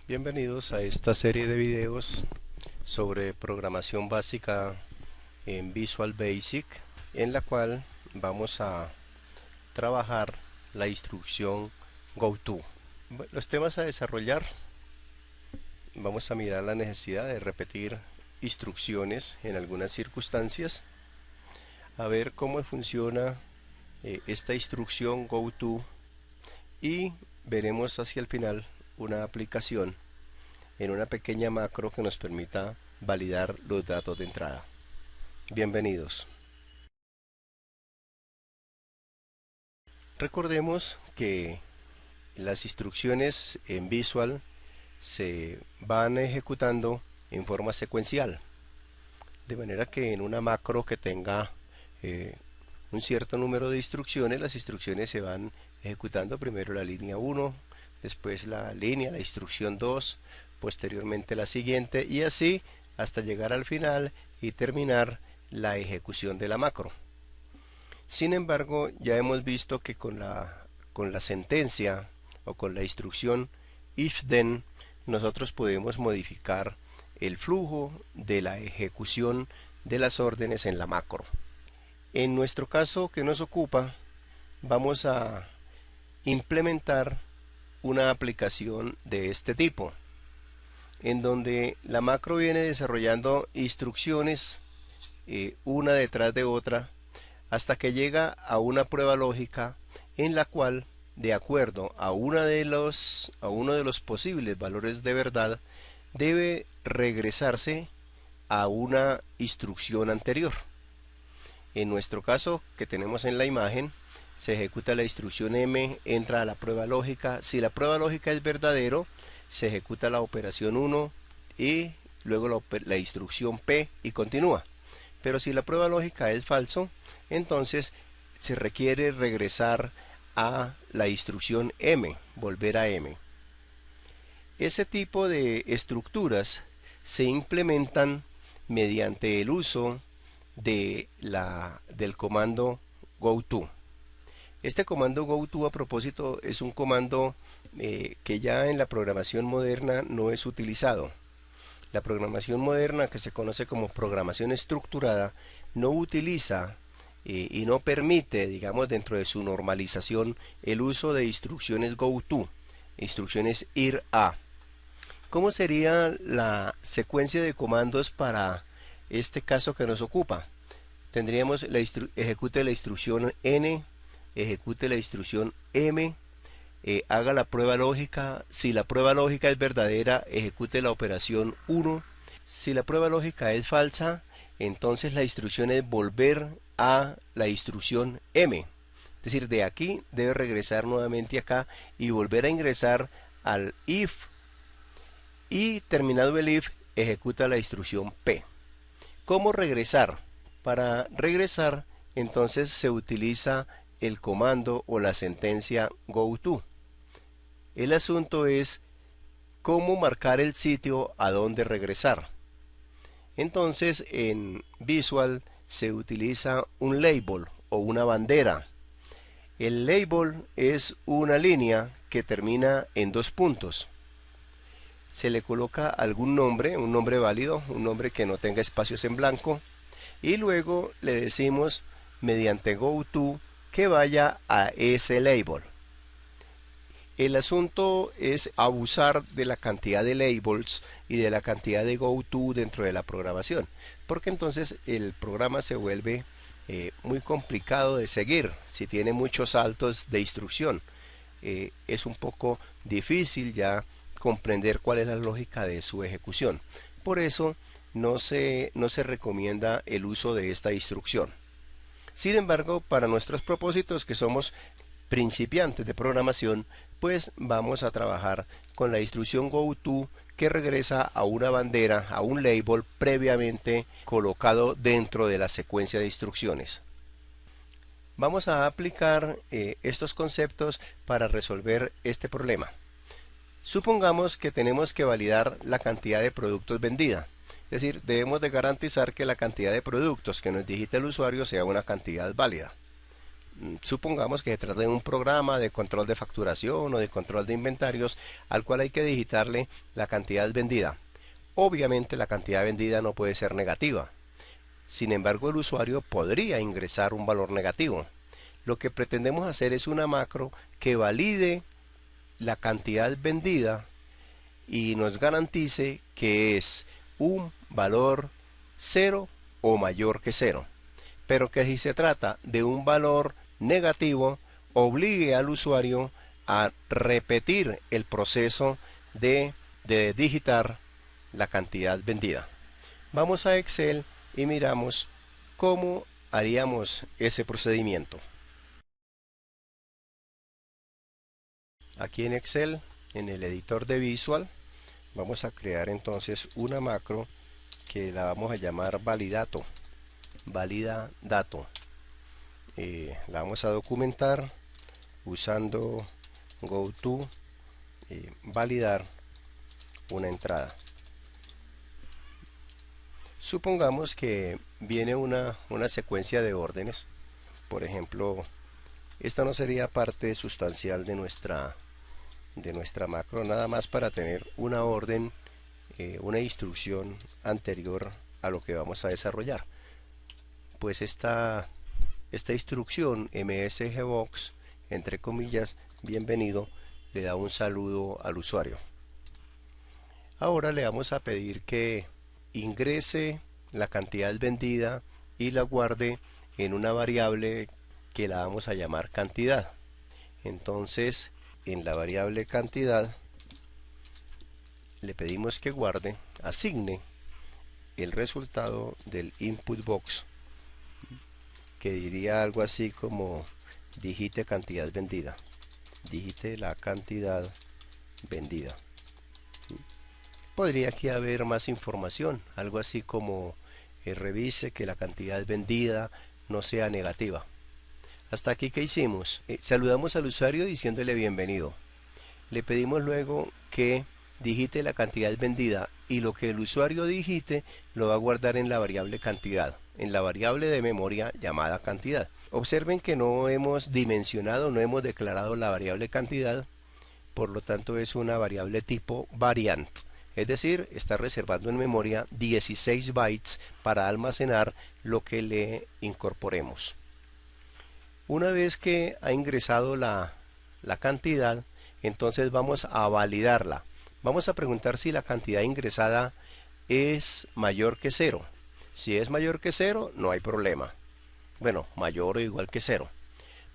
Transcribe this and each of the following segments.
Bienvenidos a esta serie de videos sobre programación básica en Visual Basic, en la cual vamos a trabajar la instrucción GoTo. Los temas a desarrollar: vamos a mirar la necesidad de repetir instrucciones en algunas circunstancias, a ver cómo funciona esta instrucción GoTo, y veremos hacia el final una aplicación en una pequeña macro que nos permita validar los datos de entrada. Bienvenidos. Recordemos que las instrucciones en Visual se van ejecutando en forma secuencial, de manera que en una macro que tenga un cierto número de instrucciones, las instrucciones se van ejecutando primero la línea 1, después la instrucción 2, posteriormente la siguiente, y así hasta llegar al final y terminar la ejecución de la macro. Sin embargo, ya hemos visto que con la sentencia o con la instrucción if-then nosotros podemos modificar el flujo de la ejecución de las órdenes en la macro. En nuestro caso que nos ocupa, vamos a implementar una aplicación de este tipo, en donde la macro viene desarrollando instrucciones una detrás de otra hasta que llega a una prueba lógica en la cual, de acuerdo a uno de los posibles valores de verdad, debe regresarse a una instrucción anterior. En nuestro caso, que tenemos en la imagen, se ejecuta la instrucción M, entra a la prueba lógica. Si la prueba lógica es verdadero, se ejecuta la operación 1 y luego la instrucción P y continúa. Pero si la prueba lógica es falso, entonces se requiere regresar a la instrucción M, volver a M. Ese tipo de estructuras se implementan mediante el uso del comando GoTo. Este comando GoTo, a propósito, es un comando que ya en la programación moderna no es utilizado. La programación moderna, que se conoce como programación estructurada, no utiliza y no permite, digamos, dentro de su normalización, el uso de instrucciones GoTo, instrucciones ir-a. ¿Cómo sería la secuencia de comandos para este caso que nos ocupa? Tendríamos ejecute la instrucción N, ejecute la instrucción M, haga la prueba lógica. Si la prueba lógica es verdadera, ejecute la operación 1. Si la prueba lógica es falsa, entonces la instrucción es volver a la instrucción M. Es decir, de aquí debe regresar nuevamente acá y volver a ingresar al if, y terminado el if, ejecuta la instrucción P. ¿Cómo regresar? Para regresar, entonces se utiliza el comando o la sentencia GoTo. El asunto es cómo marcar el sitio a donde regresar. Entonces en Visual se utiliza un label o una bandera. El label es una línea que termina en 2 puntos. Se le coloca algún nombre, un nombre válido, un nombre que no tenga espacios en blanco, y luego le decimos mediante GoTo que vaya a ese label. El asunto es abusar de la cantidad de labels y de la cantidad de GoTo dentro de la programación, porque entonces el programa se vuelve muy complicado de seguir. Si tiene muchos saltos de instrucción, es un poco difícil ya comprender cuál es la lógica de su ejecución. Por eso no se recomienda el uso de esta instrucción. Sin embargo, para nuestros propósitos, que somos principiantes de programación, pues vamos a trabajar con la instrucción GoTo, que regresa a una bandera, a un label previamente colocado dentro de la secuencia de instrucciones. Vamos a aplicar estos conceptos para resolver este problema. Supongamos que tenemos que validar la cantidad de productos vendida. Es decir, debemos de garantizar que la cantidad de productos que nos digita el usuario sea una cantidad válida. Supongamos que se trata de un programa de control de facturación o de control de inventarios al cual hay que digitarle la cantidad vendida. Obviamente la cantidad vendida no puede ser negativa. Sin embargo, el usuario podría ingresar un valor negativo. Lo que pretendemos hacer es una macro que valide la cantidad vendida y nos garantice que es un valor 0 o mayor que 0. Pero que si se trata de un valor negativo, obligue al usuario a repetir el proceso de digitar la cantidad vendida. Vamos a Excel y miramos cómo haríamos ese procedimiento. Aquí en Excel, en el editor de Visual, vamos a crear entonces una macro que la vamos a llamar validato. Valida dato. La vamos a documentar usando goto validar una entrada. Supongamos que viene una secuencia de órdenes. Por ejemplo, esta no sería parte sustancial de nuestra macro, nada más para tener una orden, una instrucción anterior a lo que vamos a desarrollar. Pues esta instrucción msgbox, entre comillas, bienvenido, le da un saludo al usuario. Ahora le vamos a pedir que ingrese la cantidad vendida y la guarde en una variable que la vamos a llamar cantidad. Entonces, en la variable cantidad le pedimos que guarde, asigne el resultado del input box, que diría algo así como digite cantidad vendida, digite la cantidad vendida. Podría aquí haber más información, algo así como revise que la cantidad vendida no sea negativa. Hasta aquí, ¿qué hicimos? Saludamos al usuario diciéndole bienvenido. Le pedimos luego que digite la cantidad vendida y lo que el usuario digite lo va a guardar en la variable cantidad, en la variable de memoria llamada cantidad. Observen que no hemos dimensionado, no hemos declarado la variable cantidad, por lo tanto es una variable tipo variant. Es decir, está reservando en memoria 16 bytes para almacenar lo que le incorporemos. Una vez que ha ingresado la cantidad, entonces vamos a validarla. Vamos a preguntar si la cantidad ingresada es mayor que 0. Si es mayor que 0, no hay problema. Bueno, mayor o igual que 0.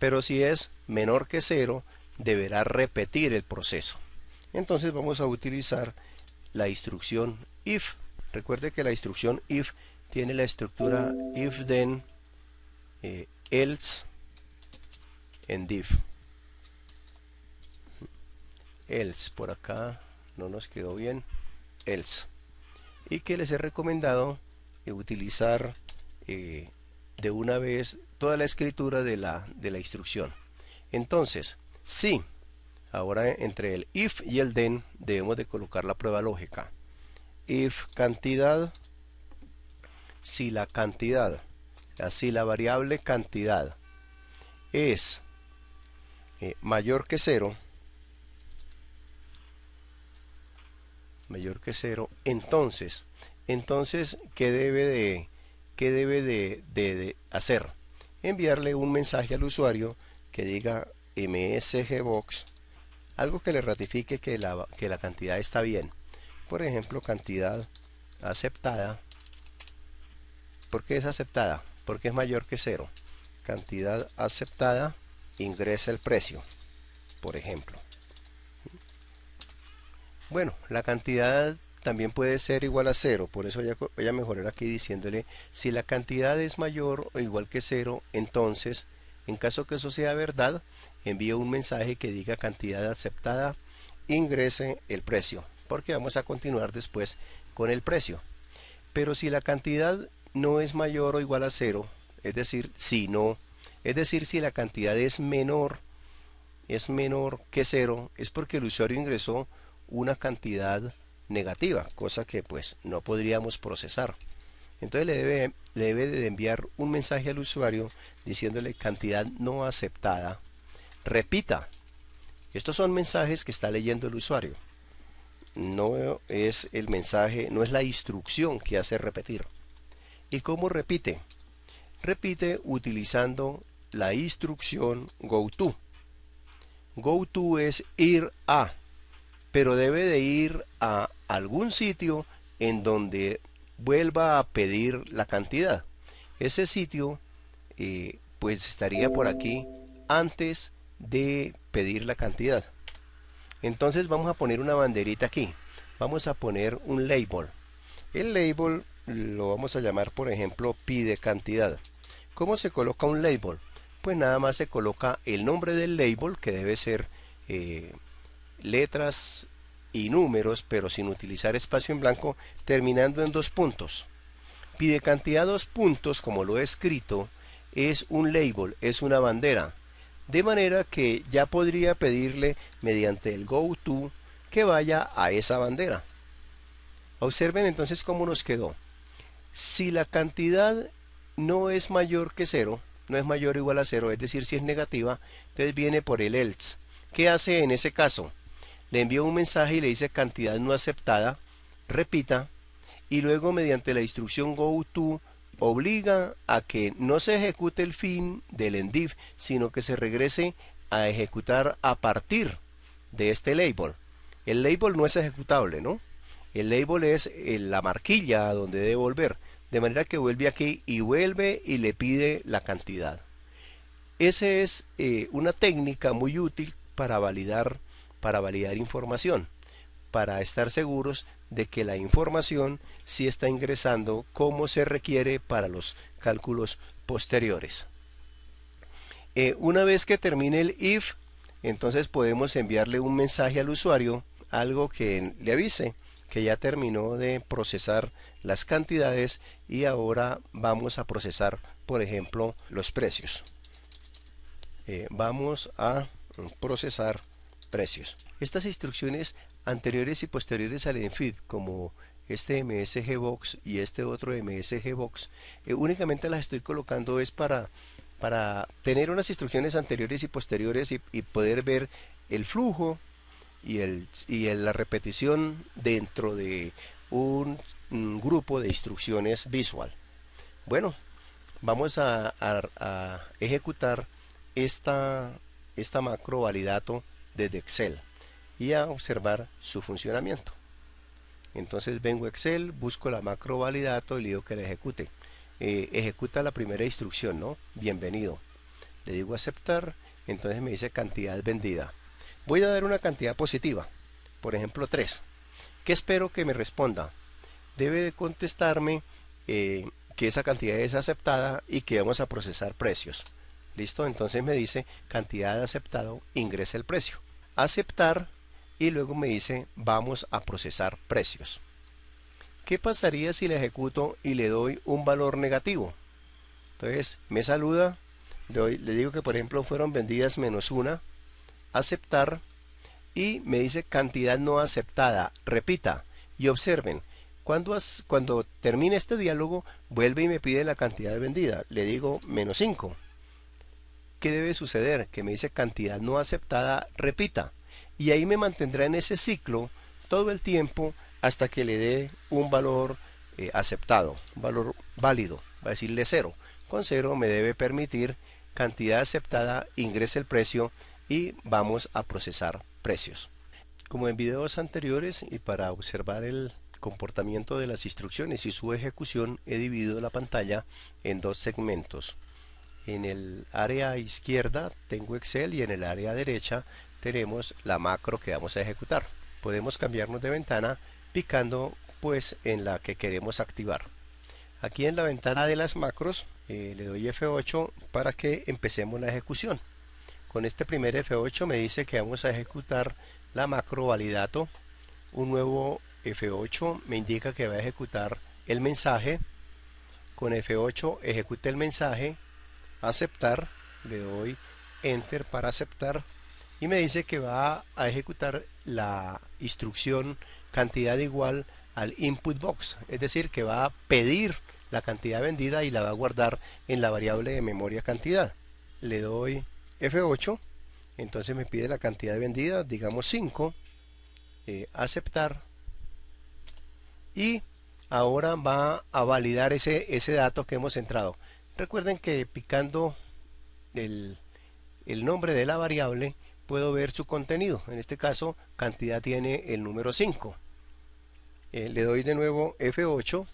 Pero si es menor que 0, deberá repetir el proceso. Entonces vamos a utilizar la instrucción if. Recuerde que la instrucción if tiene la estructura if then else and if. Else, por acá no nos quedó bien, else. Y que les he recomendado utilizar de una vez toda la escritura de la instrucción. Entonces, si ahora entre el if y el then debemos de colocar la prueba lógica. If cantidad, si la cantidad, si la variable cantidad es mayor que 0, entonces ¿qué debe de hacer? Enviarle un mensaje al usuario que diga msgbox, algo que le ratifique que la cantidad está bien. Por ejemplo, cantidad aceptada. ¿Por qué es aceptada? Porque es mayor que 0. Cantidad aceptada, ingresa el precio, por ejemplo. Bueno, la cantidad también puede ser igual a 0, por eso voy a mejorar aquí diciéndole si la cantidad es mayor o igual que 0, entonces, en caso que eso sea verdad, envío un mensaje que diga cantidad aceptada, ingrese el precio, porque vamos a continuar después con el precio. Pero si la cantidad no es mayor o igual a 0, es decir, si la cantidad es menor que 0, es porque el usuario ingresó una cantidad negativa, cosa que pues no podríamos procesar. Entonces le debe de enviar un mensaje al usuario diciéndole cantidad no aceptada. Repita. Estos son mensajes que está leyendo el usuario. No es el mensaje, no es la instrucción que hace repetir. ¿Y cómo repite? Repite utilizando la instrucción goTo. GoTo es ir a, pero debe de ir a algún sitio en donde vuelva a pedir la cantidad. Ese sitio pues estaría por aquí antes de pedir la cantidad. Entonces vamos a poner una banderita aquí. Vamos a poner un label. El label lo vamos a llamar, por ejemplo, pide cantidad. ¿Cómo se coloca un label? Pues nada más se coloca el nombre del label, que debe ser letras y números, pero sin utilizar espacio en blanco, terminando en 2 puntos. Pide cantidad 2 puntos, como lo he escrito, es un label, es una bandera. De manera que ya podría pedirle mediante el goTo que vaya a esa bandera. Observen entonces cómo nos quedó. Si la cantidad no es mayor que 0, no es mayor o igual a 0, es decir, si es negativa, entonces viene por el else. ¿Qué hace en ese caso? Le envía un mensaje y le dice cantidad no aceptada, repita, y luego mediante la instrucción goTo obliga a que no se ejecute el fin del endif, sino que se regrese a ejecutar a partir de este label. El label no es ejecutable, ¿no? El label es la marquilla a donde debe volver, de manera que vuelve aquí y vuelve y le pide la cantidad. Esa es una técnica muy útil para validar información, para estar seguros de que la información sí está ingresando como se requiere para los cálculos posteriores. Una vez que termine el if, entonces podemos enviarle un mensaje al usuario, algo que le avise que ya terminó de procesar las cantidades y ahora vamos a procesar, por ejemplo, los precios. Vamos a procesar precios. Estas instrucciones anteriores y posteriores al infib, como este msgbox y este otro msgbox, únicamente las estoy colocando es para tener unas instrucciones anteriores y posteriores y poder ver el flujo y la repetición dentro de un grupo de instrucciones visual. Bueno, vamos a ejecutar esta macro validato desde Excel y a observar su funcionamiento. Entonces vengo a Excel, busco la macro validato y le digo que la ejecute. Ejecuta la primera instrucción, ¿no? Bienvenido. Le digo aceptar, entonces me dice cantidad vendida. Voy a dar una cantidad positiva, por ejemplo 3. ¿Qué espero que me responda? Debe de contestarme que esa cantidad es aceptada y que vamos a procesar precios. ¿Listo? Entonces me dice cantidad aceptado, ingresa el precio. Aceptar y luego me dice vamos a procesar precios. ¿Qué pasaría si le ejecuto y le doy un valor negativo? Entonces me saluda, le digo que por ejemplo fueron vendidas -1, aceptar y me dice cantidad no aceptada, repita y observen, cuando termine este diálogo vuelve y me pide la cantidad vendida, le digo -5. ¿Qué debe suceder? Que me dice cantidad no aceptada, repita. Y ahí me mantendrá en ese ciclo todo el tiempo hasta que le dé un valor aceptado, un valor válido, va a decirle 0. Con 0 me debe permitir cantidad aceptada, ingrese el precio y vamos a procesar precios. Como en videos anteriores y para observar el comportamiento de las instrucciones y su ejecución, he dividido la pantalla en 2 segmentos. En el área izquierda tengo Excel y en el área derecha tenemos la macro que vamos a ejecutar. Podemos cambiarnos de ventana picando pues en la que queremos activar. Aquí en la ventana de las macros le doy F8 para que empecemos la ejecución. Con este primer F8 me dice que vamos a ejecutar la macro validato. Un nuevo F8 me indica que va a ejecutar el mensaje. Con F8 ejecute el mensaje. Aceptar, le doy enter para aceptar y me dice que va a ejecutar la instrucción cantidad igual al input box, es decir que va a pedir la cantidad vendida y la va a guardar en la variable de memoria cantidad. Le doy F8, entonces me pide la cantidad vendida, digamos 5, aceptar, y ahora va a validar ese dato que hemos entrado. Recuerden que picando el nombre de la variable puedo ver su contenido. En este caso, cantidad tiene el número 5. Le doy de nuevo F8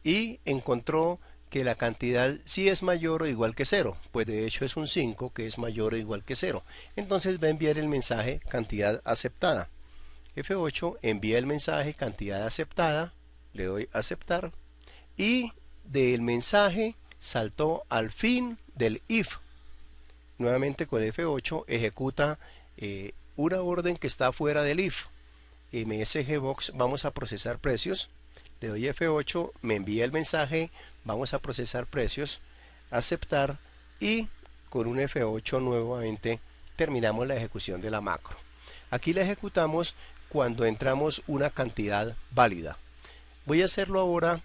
y encontró que la cantidad sí es mayor o igual que 0, pues de hecho es un 5 que es mayor o igual que 0. Entonces va a enviar el mensaje cantidad aceptada. F8 envía el mensaje cantidad aceptada, le doy aceptar, y del mensaje saltó al fin del if. Nuevamente con F8 ejecuta una orden que está fuera del if. MSGBox, vamos a procesar precios. Le doy F8, me envía el mensaje, vamos a procesar precios, aceptar, y con un F8 nuevamente terminamos la ejecución de la macro. Aquí la ejecutamos cuando entramos una cantidad válida. Voy a hacerlo ahora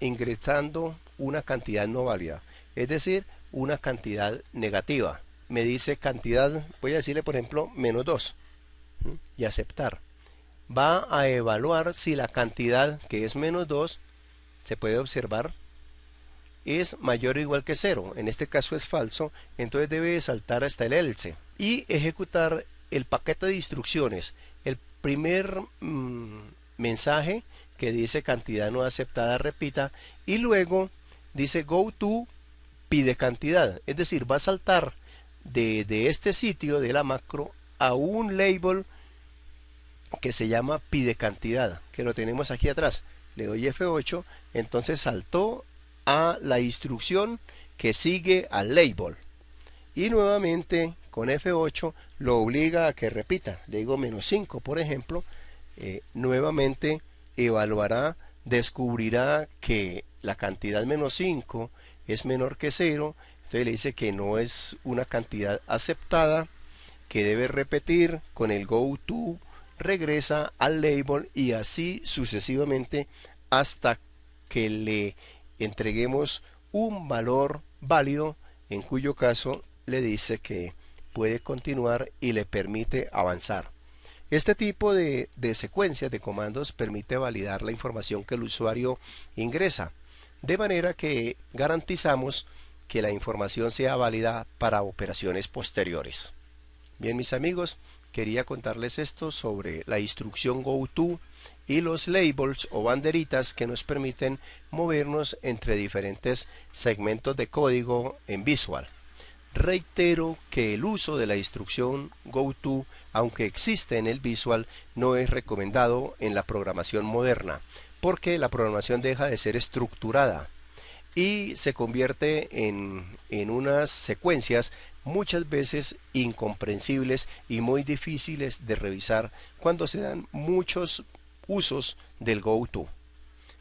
ingresando una cantidad no válida, es decir, una cantidad negativa. Me dice cantidad, voy a decirle por ejemplo menos 2 y aceptar. Va a evaluar si la cantidad que es menos 2, se puede observar, es mayor o igual que 0. En este caso es falso, entonces debe saltar hasta el else y ejecutar el paquete de instrucciones. El primer mensaje que dice cantidad no aceptada, repita, y luego dice goTo pide cantidad, es decir, va a saltar de este sitio de la macro a un label que se llama pide cantidad, que lo tenemos aquí atrás. Le doy F8, entonces saltó a la instrucción que sigue al label, y nuevamente con F8 lo obliga a que repita. Le digo menos 5 por ejemplo, nuevamente evaluará, descubrirá que la cantidad menos 5 es menor que 0, entonces le dice que no es una cantidad aceptada, que debe repetir. Con el goTo regresa al label y así sucesivamente hasta que le entreguemos un valor válido, en cuyo caso le dice que puede continuar y le permite avanzar. Este tipo de secuencias de comandos permite validar la información que el usuario ingresa, de manera que garantizamos que la información sea válida para operaciones posteriores. Bien, mis amigos, quería contarles esto sobre la instrucción goTo y los labels o banderitas que nos permiten movernos entre diferentes segmentos de código en Visual. Reitero que el uso de la instrucción goTo, aunque existe en el Visual, no es recomendado en la programación moderna, porque la programación deja de ser estructurada y se convierte en unas secuencias muchas veces incomprensibles y muy difíciles de revisar cuando se dan muchos usos del goTo.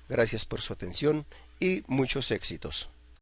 Gracias por su atención y muchos éxitos.